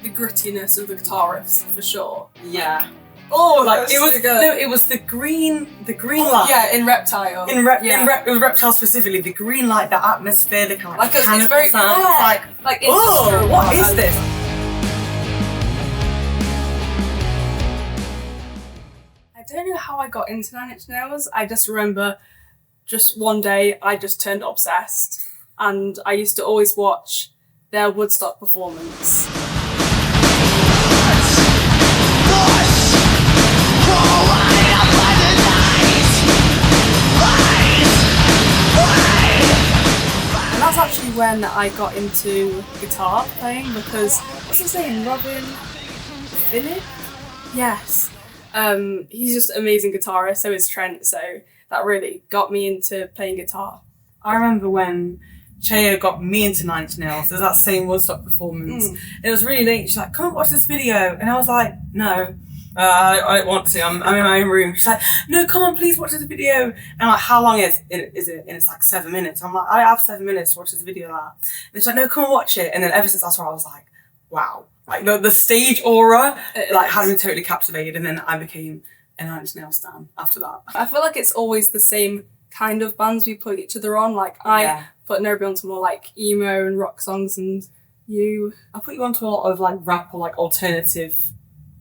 the grittiness of the guitar riffs for sure. Yeah. Oh, Like it was so good. no, it was the green light. Yeah, in Reptile. It was Reptile specifically. The green light, the atmosphere, the kind of Like it's very sound. It's like oh, what is this? I don't know how I got into Nine Inch Nails. I just remember, just one day I just turned obsessed, and I used to always watch their Woodstock performance. And that's actually when I got into guitar playing, because what's his name? Robin Phillip? Yes. He's just an amazing guitarist, so is Trent, so that really got me into playing guitar. I remember when Chaya got me into Nine Inch Nails. There was that same Woodstock performance. It was really late. She's like, come and watch this video. And I was like, no, I don't want to. I'm in my own room. She's like, no, come on, please watch this video. And I'm like, how long is it? And it's like 7 minutes. I'm like, I have 7 minutes to watch this video. And she's like, no, come and watch it. And then ever since that's where I was like, wow. Like the stage aura, like had me totally captivated. And then I became a Nine Inch Nails stan after that. I feel like it's always the same kind of bands we put each other on. Like I put Nobody onto more like emo and rock songs, and I put you onto a lot of like rap or like alternative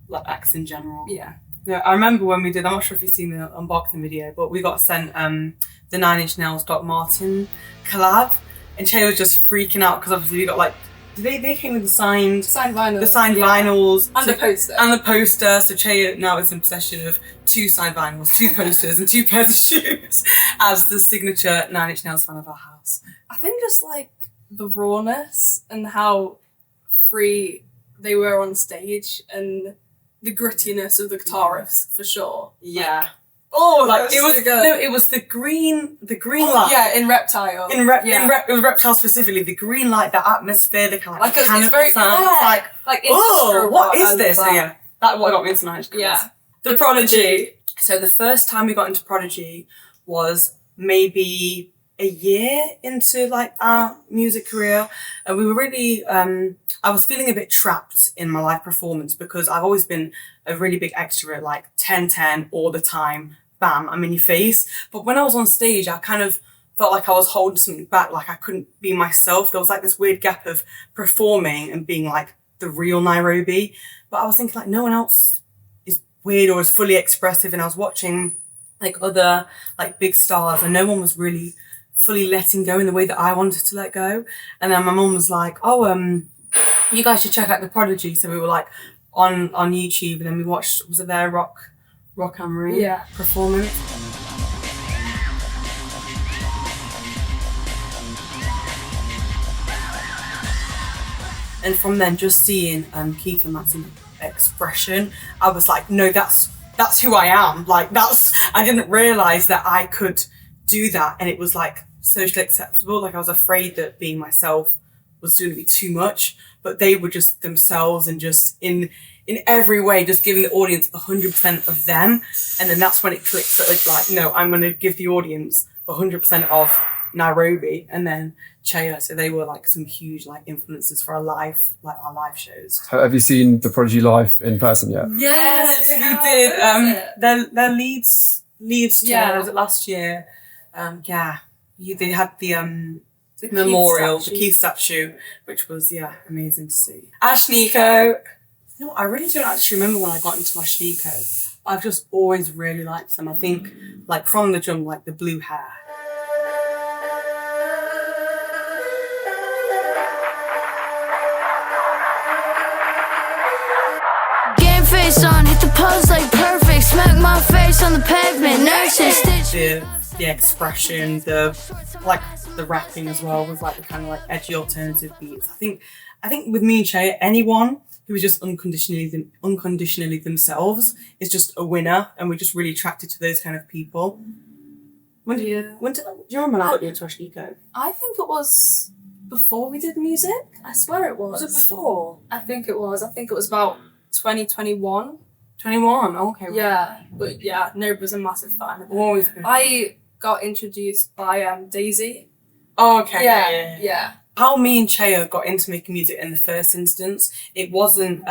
like acts in general. Yeah. Yeah, I remember when we did, I'm not sure if you've seen the unboxing video, but we got sent the Nine Inch Nails Doc Martin collab, and Che was just freaking out because obviously we got like, they came with the signed vinyls, and the poster. And the poster. So Che now is in possession of 2 signed vinyls, 2 posters, and 2 pairs of shoes as the signature Nine Inch Nails fan of our house. I think just like the rawness and how free they were on stage, and the grittiness of the guitar riffs for sure. Yeah. Like it was so good. no, it was the green light. Yeah, in Reptile. It was Reptile specifically. The green light, the atmosphere, the kind of like it's very sound. It's like oh, what is this? So yeah, that's what got me into Nine Inch Nails. Yeah. The Prodigy. So the first time we got into Prodigy was maybe a year into like our music career, and we were really I was feeling a bit trapped in my live performance because I've always been a really big extrovert, like 10-10 all the time. Bam, I'm in your face. But when I was on stage, I kind of felt like I was holding something back, like I couldn't be myself. There was like this weird gap of performing and being like the real Nairobi. But I was thinking like no one else is weird or is fully expressive. And I was watching like other like big stars, and no one was really fully letting go in the way that I wanted to let go. And then my mum was like, oh, you guys should check out the Prodigy. So we were like on YouTube, and then we watched, was it their Rock Amory performance? And from then, just seeing Keith and Max's expression, I was like, no, that's who I am. Like I didn't realise that I could do that, and it was like socially acceptable. Like I was afraid that being myself was going to be too much, but they were just themselves and just in every way, just giving the audience 100% of them. And then that's when it clicked that it's like, no, I'm going to give the audience 100% of Nairobi. And then Chaya, so they were like some huge like influences for our live shows. Have you seen the Prodigy live in person yet? Yes, we did. Their leads tour, was it last year? They had the memorial, the Keith statue, which was amazing to see. Ashnikko. You know what, I really don't actually remember when I got into Ashnikko. I've just always really liked them. I think like from the jump, like the blue hair. Game face on, hit the pose like perfect. Smack my face on the pavement. Nurses stitch. The expression, the rapping as well, with like the kind of like edgy alternative beats. I think with me and Che, anyone who is just unconditionally themselves is just a winner, and we're just really attracted to those kind of people. Do you remember when I got you into Ashnikko? I think it was before we did music. I swear it was. Was it before? I think it was. I think it was about 2021. 21, okay. Yeah, but Nob was a massive fan. Always been. I got introduced by Daisy. Oh, okay. Yeah. How me and Cheo got into making music in the first instance, it wasn't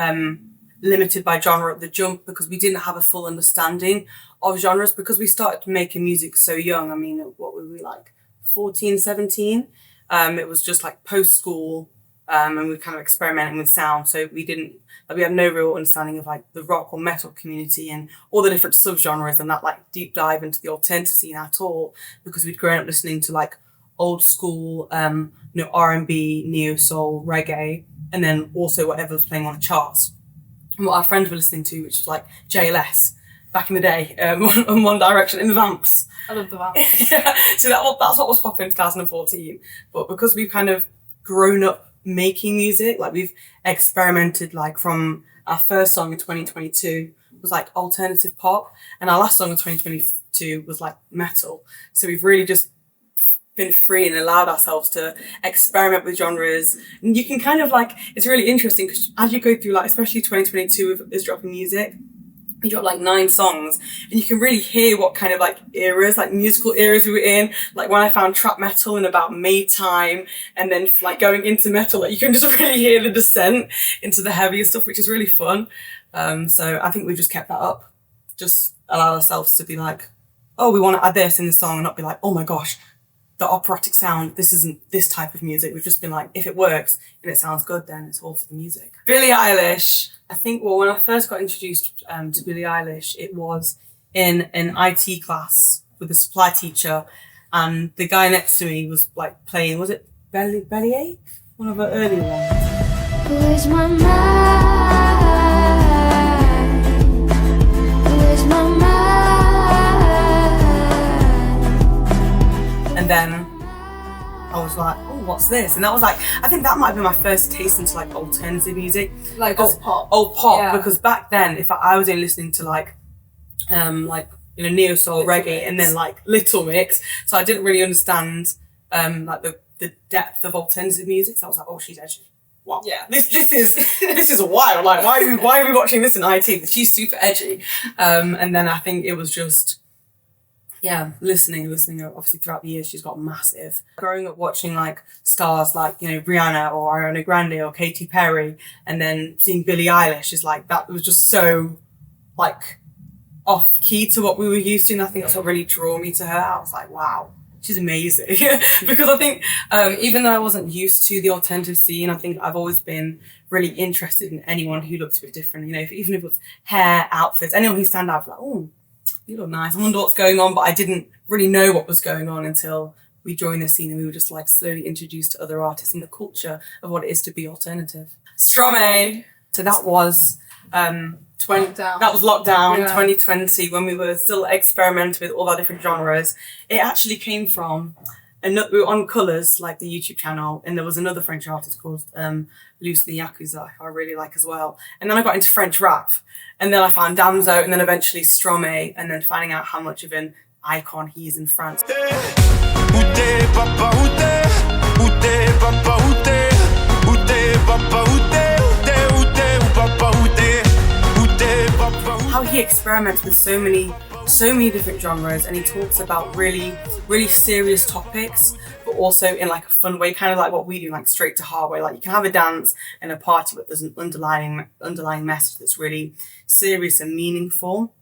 limited by genre at the jump because we didn't have a full understanding of genres because we started making music so young. I mean, what were we, like 14, 17? It was just like post-school and we were kind of experimenting with sound. So we had no real understanding of like the rock or metal community and all the different subgenres and that like deep dive into the alternative scene at all because we'd grown up listening to like old school, R&B, neo soul, reggae, and then also whatever was playing on the charts. And what our friends were listening to, which was like JLS back in the day, and One Direction in the Vamps. I love the Vamps. Yeah, so that's what was popping in 2014. But because we've kind of grown up making music, like we've experimented, like from our first song in 2022 was like alternative pop, and our last song in 2022 was like metal. So we've really just been free and allowed ourselves to experiment with genres. And you can kind of like, it's really interesting because as you go through like, especially 2022 is dropping music, we dropped like 9 songs and you can really hear what kind of like eras, like musical eras we were in. Like when I found trap metal in about May time and then like going into metal, like you can just really hear the descent into the heavier stuff, which is really fun. So I think we just kept that up, just allow ourselves to be like, oh, we want to add this in the song and not be like, oh my gosh, the operatic sound, this isn't this type of music. We've just been like, if it works and it sounds good, then it's all for the music. Billie Eilish, I think, well, when I first got introduced to Billie Eilish, it was in an IT class with a supply teacher, and the guy next to me was like playing, was it Belly? One of her earlier ones. Where's my mind? Where's my mind? And then I was like, oh, what's this? And that was like, I think that might have been my first taste into like alternative music. Like old pop. Old pop, Yeah. because back then, if I was only listening to like neo soul, reggae, Mix. and then like Little Mix, so I didn't really understand like the depth of alternative music. So I was like, oh, she's edgy. Wow, Yeah. this is wild. Like, why are we watching this in IT? She's super edgy. And then I think it was just, yeah, listening, obviously throughout the years she's got massive. Growing up watching like stars like, Rihanna or Ariana Grande or Katy Perry, and then seeing Billie Eilish is like, that was just so like off key to what we were used to, and I think that's what really drew me to her. I was like, wow, she's amazing. Because I think even though I wasn't used to the alternative scene, I think I've always been really interested in anyone who looks a bit different, even if it was hair, outfits, anyone who stand out, like, oh, you look nice. I wonder what's going on, but I didn't really know what was going on until we joined the scene and we were just like slowly introduced to other artists and the culture of what it is to be alternative. Stromae. So that was Lockdown. That was lockdown, Yeah. 2020, when we were still experimenting with all our different genres. It actually came from we were on Colours, like the YouTube channel, and there was another French artist called Lucy Yakuza, who I really like as well. And then I got into French rap, and then I found Damso, and then eventually Stromae, and then finding out how much of an icon he is in France. How he experiments with so many different genres, and he talks about really, really serious topics, but also in like a fun way, kind of like what we do, like straight to heart way. Like you can have a dance and a party, but there's an underlying message that's really serious and meaningful.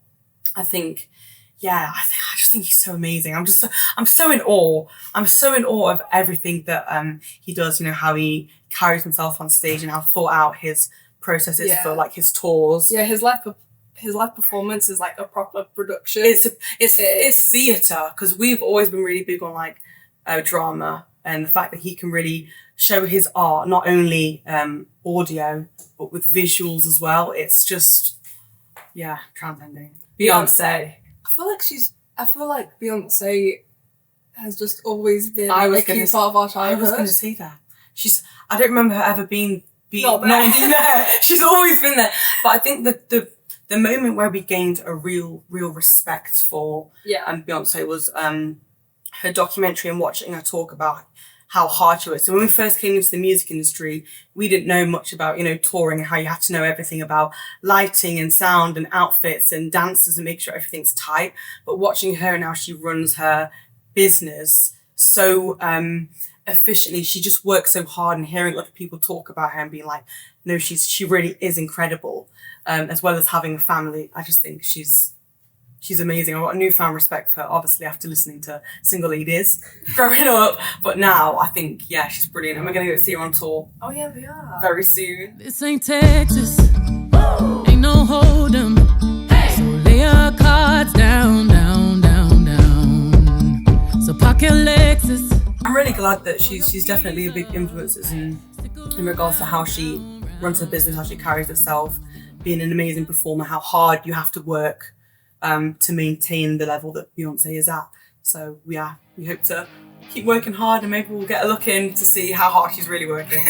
I think, yeah, I just think he's so amazing. I'm so in awe. I'm so in awe of everything that he does. How he carries himself on stage and how thought out his process is for like his tours. Yeah, his live performance is like a proper production. It's theatre, because we've always been really big on like drama, and the fact that he can really show his art, not only audio but with visuals as well. It's just, yeah, transcending. Beyonce. I feel like Beyonce has just always been I was a key part of our I childhood. was going to say that. I don't remember her ever being Not there. She's always been there. But I think that the moment where we gained a real respect for Beyonce was her documentary and watching her talk about how hard she was. So when we first came into the music industry, we didn't know much about, touring and how you had to know everything about lighting and sound and outfits and dancers and make sure everything's tight. But watching her now, she runs her business so efficiently. She just works so hard, and hearing other people talk about her and being like, no, she really is incredible. As well as having a family, I just think she's amazing. I've got a newfound respect for her, obviously, after listening to Single Ladies growing up. But now I think, yeah, she's brilliant. And we're going to go see her on tour. Oh yeah, we are. Very soon. This ain't Texas. Ain't no hold 'em. So lay your cards down, down, down, down. So park your Lexus. I'm really glad that she's definitely a big influence in regards to how she runs her business, how she carries herself, being an amazing performer, how hard you have to work to maintain the level that Beyonce is at. So we hope to keep working hard, and maybe we'll get a look in to see how hard she's really working.